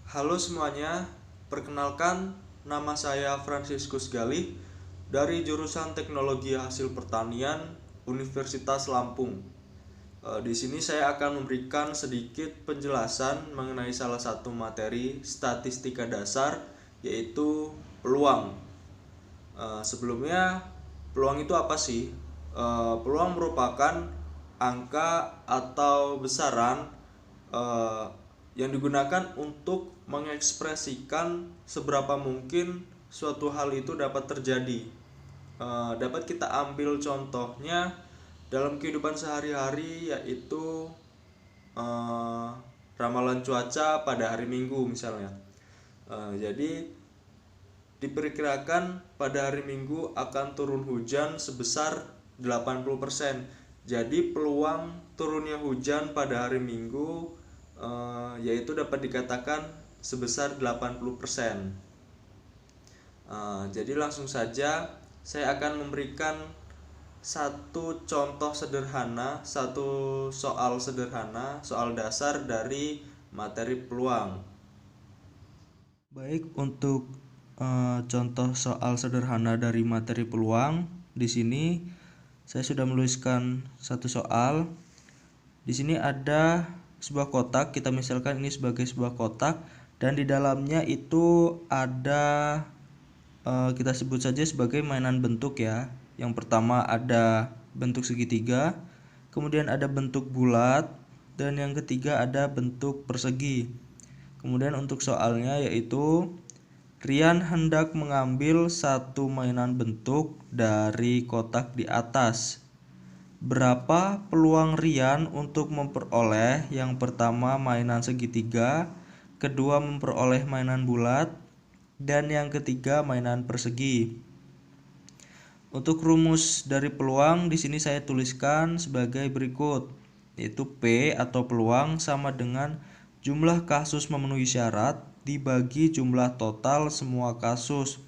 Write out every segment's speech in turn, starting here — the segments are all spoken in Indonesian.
Halo semuanya, perkenalkan nama saya Franciscus Galih dari jurusan Teknologi Hasil Pertanian Universitas Lampung. Di sini saya akan memberikan sedikit penjelasan mengenai salah satu materi statistika dasar, yaitu peluang. Sebelumnya, peluang itu apa sih? Peluang merupakan angka atau besaran eh, yang digunakan untuk mengekspresikan seberapa mungkin suatu hal itu dapat terjadi. Dapat kita ambil contohnya dalam kehidupan sehari-hari, yaitu eh, ramalan cuaca pada hari Minggu misalnya. Jadi diperkirakan pada hari Minggu akan turun hujan sebesar 80%. Jadi peluang turunnya hujan pada hari Minggu yaitu dapat dikatakan sebesar 80%. Jadi langsung saja saya akan memberikan satu contoh sederhana, satu soal sederhana, soal dasar dari materi peluang. Baik, untuk contoh soal sederhana dari materi peluang, di sini saya sudah menuliskan satu soal. Di sini ada sebuah kotak, kita misalkan ini sebagai sebuah kotak, dan di dalamnya itu ada kita sebut saja sebagai mainan bentuk ya. Yang pertama ada bentuk segitiga, kemudian ada bentuk bulat, dan yang ketiga ada bentuk persegi. Kemudian untuk soalnya yaitu Rian hendak mengambil satu mainan bentuk dari kotak di atas. Berapa peluang Rian untuk memperoleh yang pertama mainan segitiga, kedua memperoleh mainan bulat, dan yang ketiga mainan persegi? Untuk rumus dari peluang di sini saya tuliskan sebagai berikut, yaitu P atau peluang sama dengan jumlah kasus memenuhi syarat dibagi jumlah total semua kasus.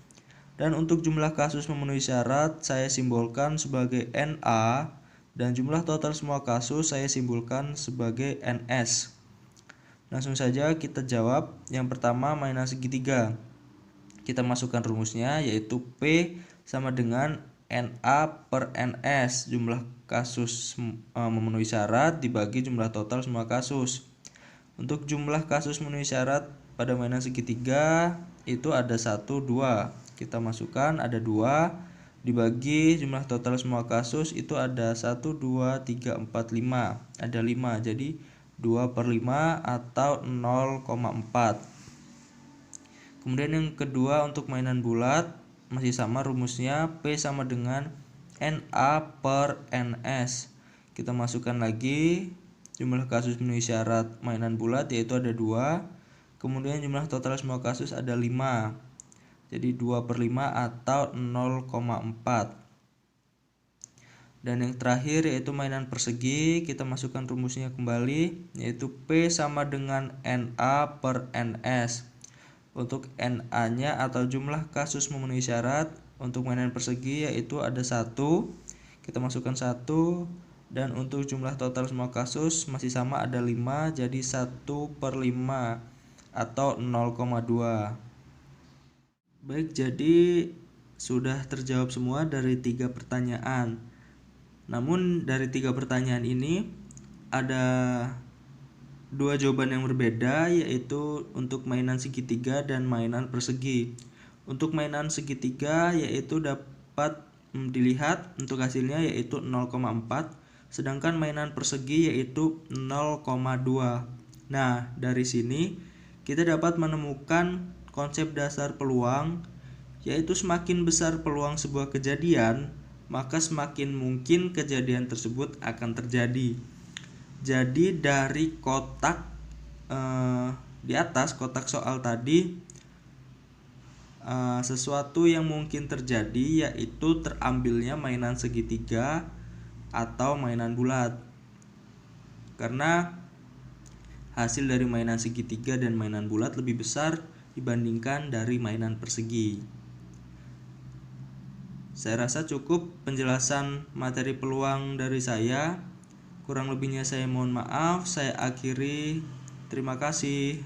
Dan untuk jumlah kasus memenuhi syarat saya simbolkan sebagai NA, dan jumlah total semua kasus saya simbolkan sebagai NS. Langsung saja kita jawab. Yang pertama mainan segitiga. Kita masukkan rumusnya yaitu P sama dengan NA per NS, jumlah kasus memenuhi syarat dibagi jumlah total semua kasus. Untuk jumlah kasus memenuhi syarat pada mainan segitiga itu ada 1, 2. Kita masukkan ada 2 dibagi jumlah total semua kasus itu ada 1, 2, 3, 4, 5. Ada 5, jadi 2 per 5 atau 0,4. Kemudian yang kedua untuk mainan bulat masih sama rumusnya, P sama dengan NA per NS. Kita masukkan lagi jumlah kasus memenuhi syarat mainan bulat yaitu ada 2. Kemudian jumlah total semua kasus ada 5. Jadi 2 per 5 atau 0,4. Dan yang terakhir yaitu mainan persegi, kita masukkan rumusnya kembali yaitu P sama dengan NA per NS. Untuk NA-nya atau jumlah kasus memenuhi syarat untuk mainan persegi yaitu ada 1. Kita masukkan 1, dan untuk jumlah total semua kasus masih sama ada 5, jadi 1 per 5 atau 0,2. Baik, jadi sudah terjawab semua dari 3 pertanyaan. Namun dari 3 pertanyaan ini ada 2 jawaban yang berbeda, yaitu untuk mainan segitiga dan mainan persegi. Untuk mainan segitiga yaitu dapat dilihat untuk hasilnya yaitu 0,4, sedangkan mainan persegi yaitu 0,2. Nah, dari sini kita dapat menemukan konsep dasar peluang, yaitu semakin besar peluang sebuah kejadian, maka semakin mungkin kejadian tersebut akan terjadi. Jadi dari kotak di atas, kotak soal tadi, sesuatu yang mungkin terjadi yaitu terambilnya mainan segitiga atau mainan bulat. Karena hasil dari mainan segitiga dan mainan bulat lebih besar dibandingkan dari mainan persegi. Saya rasa cukup penjelasan materi peluang dari saya. Kurang lebihnya saya mohon maaf. Saya akhiri. Terima kasih.